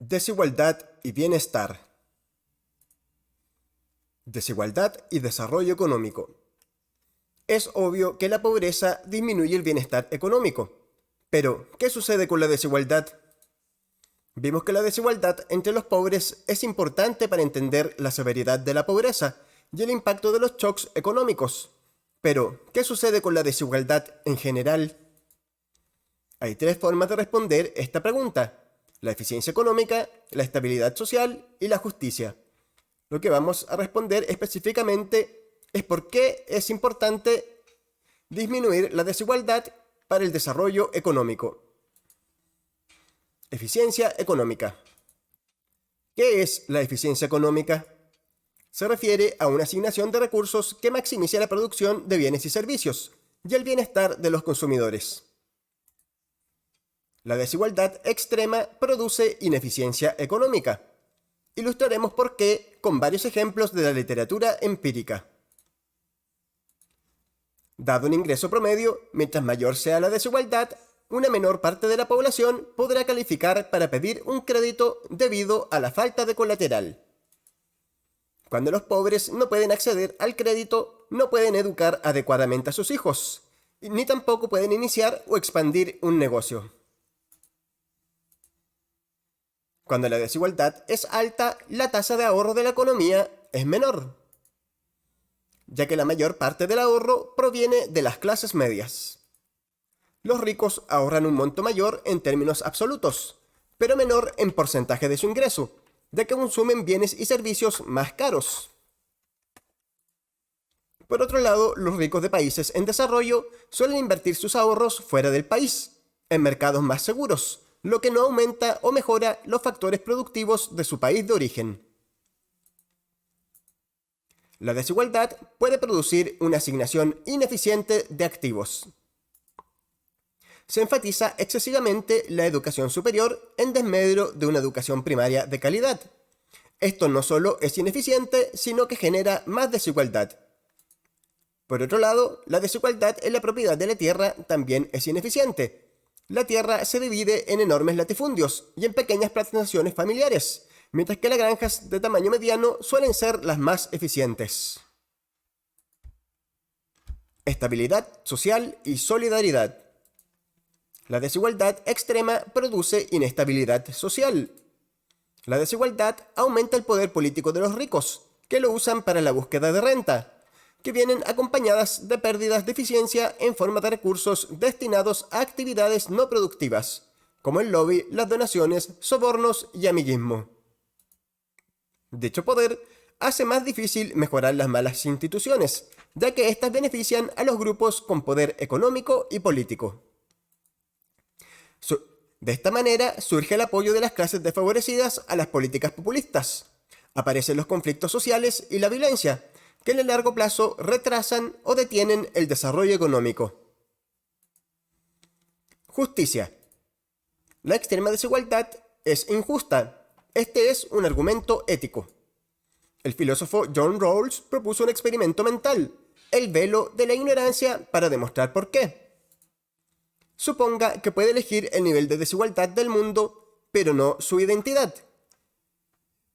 Desigualdad y bienestar. Desigualdad y desarrollo económico. Es obvio que la pobreza disminuye el bienestar económico. Pero, ¿qué sucede con la desigualdad? Vimos que la desigualdad entre los pobres es importante para entender la severidad de la pobreza y el impacto de los shocks económicos. Pero, ¿qué sucede con la desigualdad en general? Hay tres formas de responder esta pregunta: la eficiencia económica, la estabilidad social y la justicia. Lo que vamos a responder específicamente es por qué es importante disminuir la desigualdad para el desarrollo económico. Eficiencia económica. ¿Qué es la eficiencia económica? Se refiere a una asignación de recursos que maximice la producción de bienes y servicios y el bienestar de los consumidores. La desigualdad extrema produce ineficiencia económica. Ilustraremos por qué con varios ejemplos de la literatura empírica. Dado un ingreso promedio, mientras mayor sea la desigualdad, una menor parte de la población podrá calificar para pedir un crédito debido a la falta de colateral. Cuando los pobres no pueden acceder al crédito, no pueden educar adecuadamente a sus hijos, ni tampoco pueden iniciar o expandir un negocio. Cuando la desigualdad es alta, la tasa de ahorro de la economía es menor, ya que la mayor parte del ahorro proviene de las clases medias. Los ricos ahorran un monto mayor en términos absolutos, pero menor en porcentaje de su ingreso, ya que consumen bienes y servicios más caros. Por otro lado, los ricos de países en desarrollo suelen invertir sus ahorros fuera del país, en mercados más seguros, lo que no aumenta o mejora los factores productivos de su país de origen. La desigualdad puede producir una asignación ineficiente de activos. Se enfatiza excesivamente la educación superior en desmedro de una educación primaria de calidad. Esto no solo es ineficiente, sino que genera más desigualdad. Por otro lado, la desigualdad en la propiedad de la tierra también es ineficiente. La tierra se divide en enormes latifundios y en pequeñas plantaciones familiares, mientras que las granjas de tamaño mediano suelen ser las más eficientes. Estabilidad social y solidaridad. La desigualdad extrema produce inestabilidad social. La desigualdad aumenta el poder político de los ricos, que lo usan para la búsqueda de renta, que vienen acompañadas de pérdidas de eficiencia en forma de recursos destinados a actividades no productivas, como el lobby, las donaciones, sobornos y amiguismo. Dicho poder hace más difícil mejorar las malas instituciones, ya que éstas benefician a los grupos con poder económico y político. De esta manera surge el apoyo de las clases desfavorecidas a las políticas populistas. Aparecen los conflictos sociales y la violencia, que en el largo plazo retrasan o detienen el desarrollo económico. Justicia. La extrema desigualdad es injusta. Este es un argumento ético. El filósofo John Rawls propuso un experimento mental, el velo de la ignorancia, para demostrar por qué. Suponga que puede elegir el nivel de desigualdad del mundo, pero no su identidad.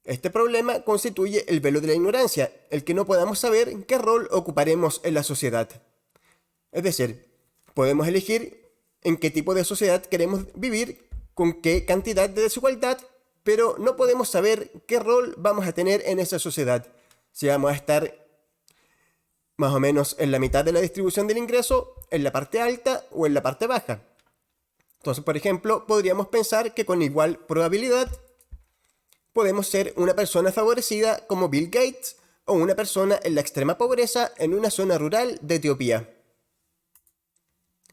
Este problema constituye el velo de la ignorancia, el que no podamos saber qué rol ocuparemos en la sociedad. Es decir, podemos elegir en qué tipo de sociedad queremos vivir, con qué cantidad de desigualdad, pero no podemos saber qué rol vamos a tener en esa sociedad. Si vamos a estar más o menos en la mitad de la distribución del ingreso, en la parte alta o en la parte baja. Entonces, por ejemplo, podríamos pensar que con igual probabilidad podemos ser una persona favorecida como Bill Gates o una persona en la extrema pobreza en una zona rural de Etiopía.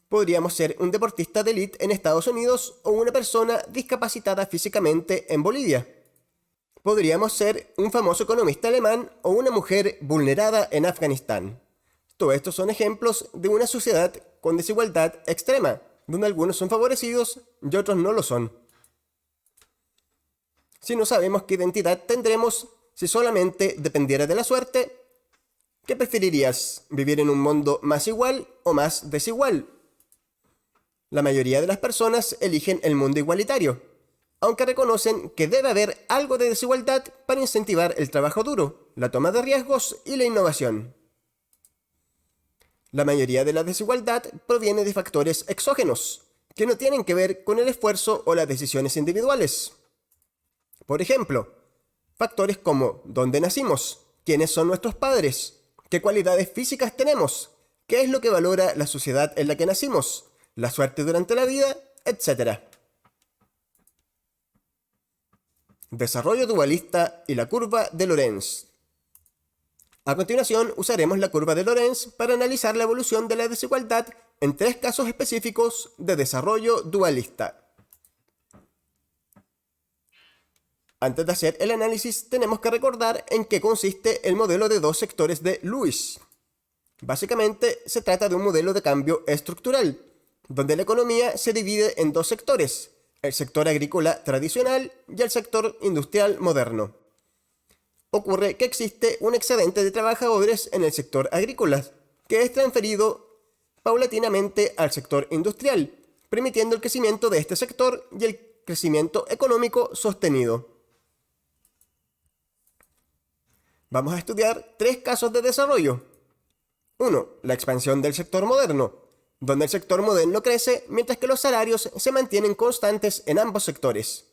Podríamos ser un deportista de élite en Estados Unidos o una persona discapacitada físicamente en Bolivia. Podríamos ser un famoso economista alemán o una mujer vulnerada en Afganistán. Todos estos son ejemplos de una sociedad con desigualdad extrema, donde algunos son favorecidos y otros no lo son. Si no sabemos qué identidad tendremos, si solamente dependiera de la suerte, ¿qué preferirías? ¿Vivir en un mundo más igual o más desigual? La mayoría de las personas eligen el mundo igualitario. aunque reconocen que debe haber algo de desigualdad para incentivar el trabajo duro, la toma de riesgos y la innovación. La mayoría de la desigualdad proviene de factores exógenos, que no tienen que ver con el esfuerzo o las decisiones individuales. Por ejemplo, factores como dónde nacimos, quiénes son nuestros padres, qué cualidades físicas tenemos, qué es lo que valora la sociedad en la que nacimos, la suerte durante la vida, etc. Desarrollo dualista y la curva de Lorenz. A continuación, usaremos la curva de Lorenz para analizar la evolución de la desigualdad en 3 casos específicos de desarrollo dualista. Antes de hacer el análisis, tenemos que recordar en qué consiste el modelo de 2 sectores de Lewis. Básicamente, se trata de un modelo de cambio estructural, donde la economía se divide en 2 sectores, el sector agrícola tradicional y el sector industrial moderno. Ocurre que existe un excedente de trabajadores en el sector agrícola, que es transferido paulatinamente al sector industrial, permitiendo el crecimiento de este sector y el crecimiento económico sostenido. Vamos a estudiar 3 casos de desarrollo. 1. La expansión del sector moderno, donde el sector moderno crece mientras que los salarios se mantienen constantes en ambos sectores.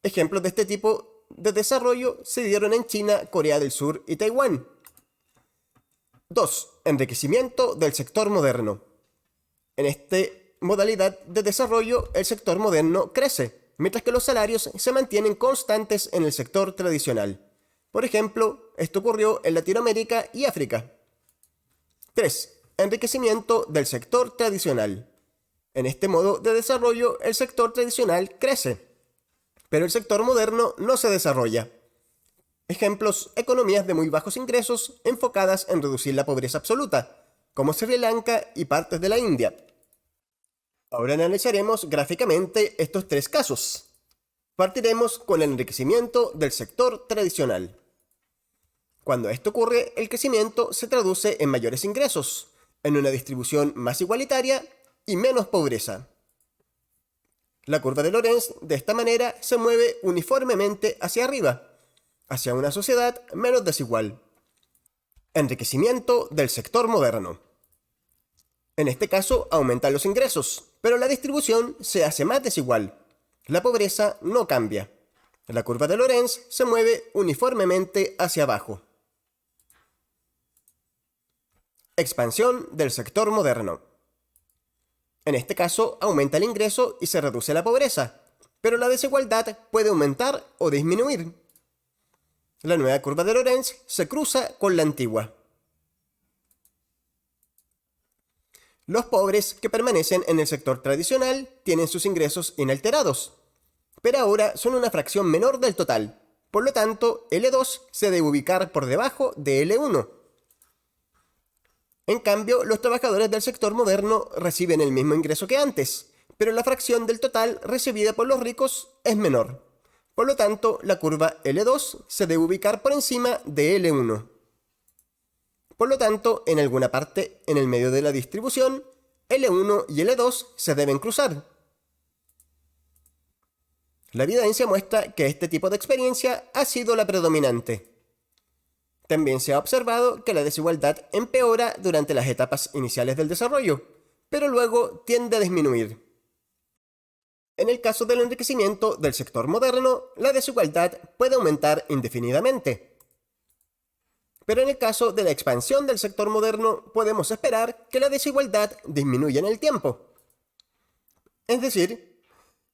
Ejemplos de este tipo de desarrollo se dieron en China, Corea del Sur y Taiwán. 2. Enriquecimiento del sector moderno. En esta modalidad de desarrollo, el sector moderno crece, mientras que los salarios se mantienen constantes en el sector tradicional. Por ejemplo, esto ocurrió en Latinoamérica y África. 3. Enriquecimiento del sector tradicional. En este modo de desarrollo, el sector tradicional crece, pero el sector moderno no se desarrolla. Ejemplos: economías de muy bajos ingresos enfocadas en reducir la pobreza absoluta, como Sri Lanka y partes de la India. Ahora analizaremos gráficamente estos 3 casos. Partiremos con el enriquecimiento del sector tradicional. Cuando esto ocurre, el crecimiento se traduce en mayores ingresos, en una distribución más igualitaria y menos pobreza. La curva de Lorenz de esta manera se mueve uniformemente hacia arriba, hacia una sociedad menos desigual. Enriquecimiento del sector moderno. En este caso aumentan los ingresos, pero la distribución se hace más desigual. La pobreza no cambia. La curva de Lorenz se mueve uniformemente hacia abajo. Expansión del sector moderno. En este caso, aumenta el ingreso y se reduce la pobreza, pero la desigualdad puede aumentar o disminuir. La nueva curva de Lorenz se cruza con la antigua. Los pobres que permanecen en el sector tradicional tienen sus ingresos inalterados, pero ahora son una fracción menor del total. Por lo tanto, L2 se debe ubicar por debajo de L1. En cambio, los trabajadores del sector moderno reciben el mismo ingreso que antes, pero la fracción del total recibida por los ricos es menor. Por lo tanto, la curva L2 se debe ubicar por encima de L1. Por lo tanto, en alguna parte en el medio de la distribución, L1 y L2 se deben cruzar. La evidencia muestra que este tipo de experiencia ha sido la predominante. También se ha observado que la desigualdad empeora durante las etapas iniciales del desarrollo, pero luego tiende a disminuir. En el caso del enriquecimiento del sector moderno, la desigualdad puede aumentar indefinidamente. Pero en el caso de la expansión del sector moderno, podemos esperar que la desigualdad disminuya en el tiempo. Es decir,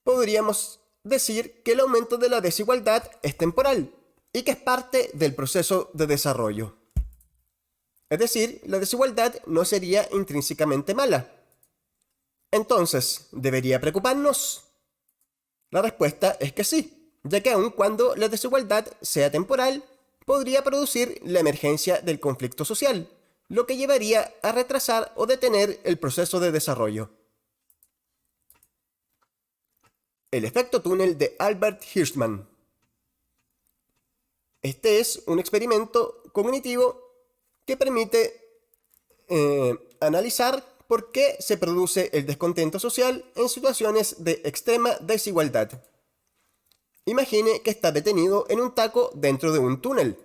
podríamos decir que el aumento de la desigualdad es temporal y que es parte del proceso de desarrollo. Es decir, la desigualdad no sería intrínsecamente mala. Entonces, ¿debería preocuparnos? La respuesta es que sí, ya que aun cuando la desigualdad sea temporal, podría producir la emergencia del conflicto social, lo que llevaría a retrasar o detener el proceso de desarrollo. El efecto túnel de Albert Hirschman. Este es un experimento cognitivo que permite analizar por qué se produce el descontento social en situaciones de extrema desigualdad. Imagine que está detenido en un taco dentro de un túnel.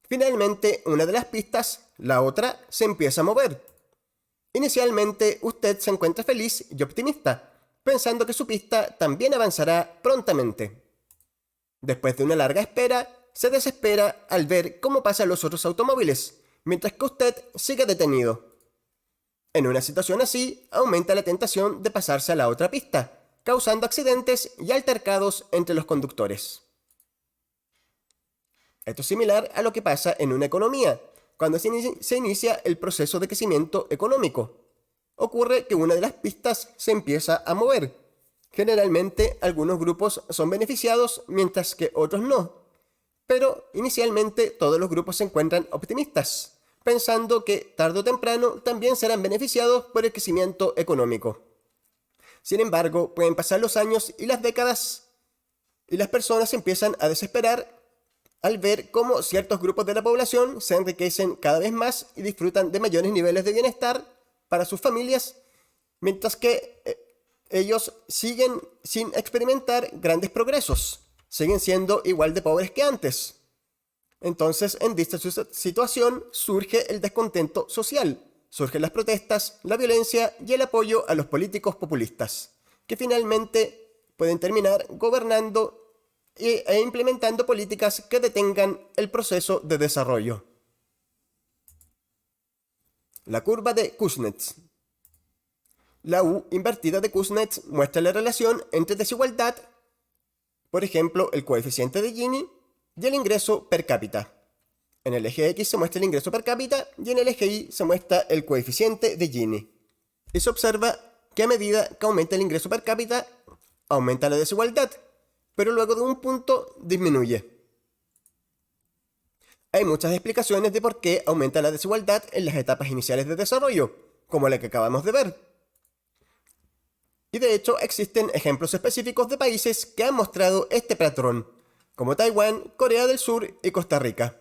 Finalmente, una de las pistas, la otra, se empieza a mover. Inicialmente, usted se encuentra feliz y optimista, pensando que su pista también avanzará prontamente. Después de una larga espera, se desespera al ver cómo pasan los otros automóviles, mientras que usted sigue detenido. En una situación así, aumenta la tentación de pasarse a la otra pista, causando accidentes y altercados entre los conductores. Esto es similar a lo que pasa en una economía, cuando se inicia el proceso de crecimiento económico. Ocurre que una de las pistas se empieza a mover. Generalmente, algunos grupos son beneficiados mientras que otros no. Pero inicialmente todos los grupos se encuentran optimistas, pensando que tarde o temprano también serán beneficiados por el crecimiento económico. Sin embargo, pueden pasar los años y las décadas y las personas empiezan a desesperar al ver cómo ciertos grupos de la población se enriquecen cada vez más y disfrutan de mayores niveles de bienestar para sus familias, mientras que ellos siguen sin experimentar grandes progresos, siguen siendo igual de pobres que antes. Entonces, en dicha situación surge el descontento social, surgen las protestas, la violencia y el apoyo a los políticos populistas, que finalmente pueden terminar gobernando e implementando políticas que detengan el proceso de desarrollo. La curva de Kuznets. La U invertida de Kuznets muestra la relación entre desigualdad, por ejemplo, el coeficiente de Gini, y el ingreso per cápita. En el eje X se muestra el ingreso per cápita y en el eje Y se muestra el coeficiente de Gini. Y se observa que a medida que aumenta el ingreso per cápita, aumenta la desigualdad, pero luego de un punto disminuye. Hay muchas explicaciones de por qué aumenta la desigualdad en las etapas iniciales de desarrollo, como la que acabamos de ver. Y de hecho existen ejemplos específicos de países que han mostrado este patrón, como Taiwán, Corea del Sur y Costa Rica.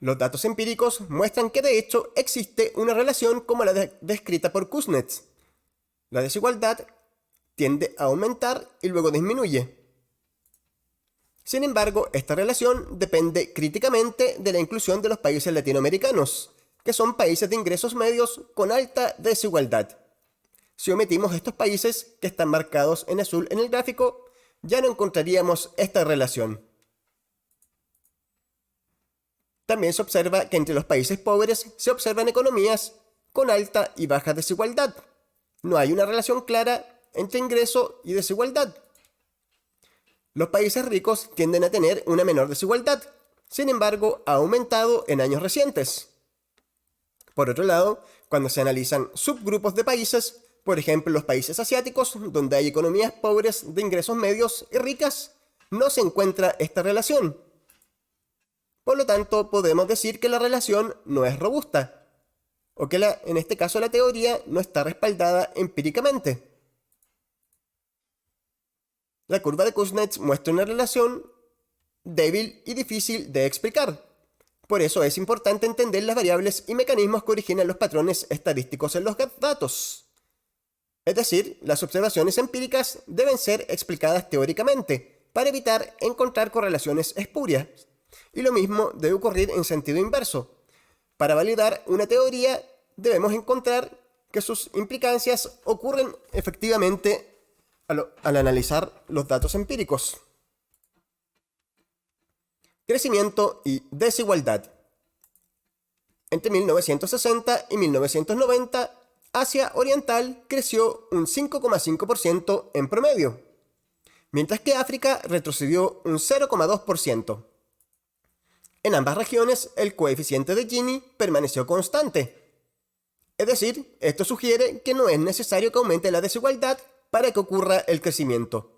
Los datos empíricos muestran que de hecho existe una relación como la descrita por Kuznets. La desigualdad tiende a aumentar y luego disminuye. Sin embargo, esta relación depende críticamente de la inclusión de los países latinoamericanos, que son países de ingresos medios con alta desigualdad. Si omitimos estos países que están marcados en azul en el gráfico, ya no encontraríamos esta relación. También se observa que entre los países pobres se observan economías con alta y baja desigualdad. No hay una relación clara entre ingreso y desigualdad. Los países ricos tienden a tener una menor desigualdad, sin embargo, ha aumentado en años recientes. Por otro lado, cuando se analizan subgrupos de países, por ejemplo los países asiáticos, donde hay economías pobres de ingresos medios y ricas, no se encuentra esta relación. Por lo tanto, podemos decir que la relación no es robusta, o que en este caso la teoría no está respaldada empíricamente. La curva de Kuznets muestra una relación débil y difícil de explicar. Por eso es importante entender las variables y mecanismos que originan los patrones estadísticos en los datos. Es decir, las observaciones empíricas deben ser explicadas teóricamente para evitar encontrar correlaciones espurias. Y lo mismo debe ocurrir en sentido inverso. Para validar una teoría debemos encontrar que sus implicancias ocurren efectivamente al analizar los datos empíricos. Crecimiento y desigualdad. Entre 1960 y 1990, Asia Oriental creció un 5,5% en promedio, mientras que África retrocedió un 0,2%. En ambas regiones, el coeficiente de Gini permaneció constante. Es decir, esto sugiere que no es necesario que aumente la desigualdad para que ocurra el crecimiento.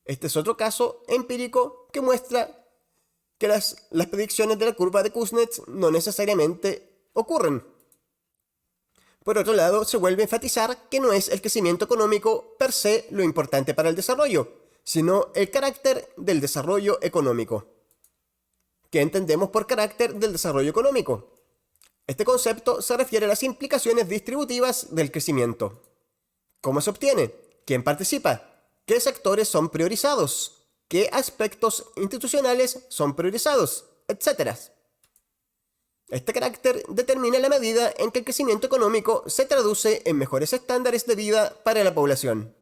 Este es otro caso empírico que muestra que las predicciones de la curva de Kuznets no necesariamente ocurren. Por otro lado, se vuelve a enfatizar que no es el crecimiento económico per se lo importante para el desarrollo, sino el carácter del desarrollo económico. ¿Qué entendemos por carácter del desarrollo económico? Este concepto se refiere a las implicaciones distributivas del crecimiento. ¿Cómo se obtiene? ¿Quién participa? qué sectores son priorizados, qué aspectos institucionales son priorizados, etc. Este carácter determina la medida en que el crecimiento económico se traduce en mejores estándares de vida para la población.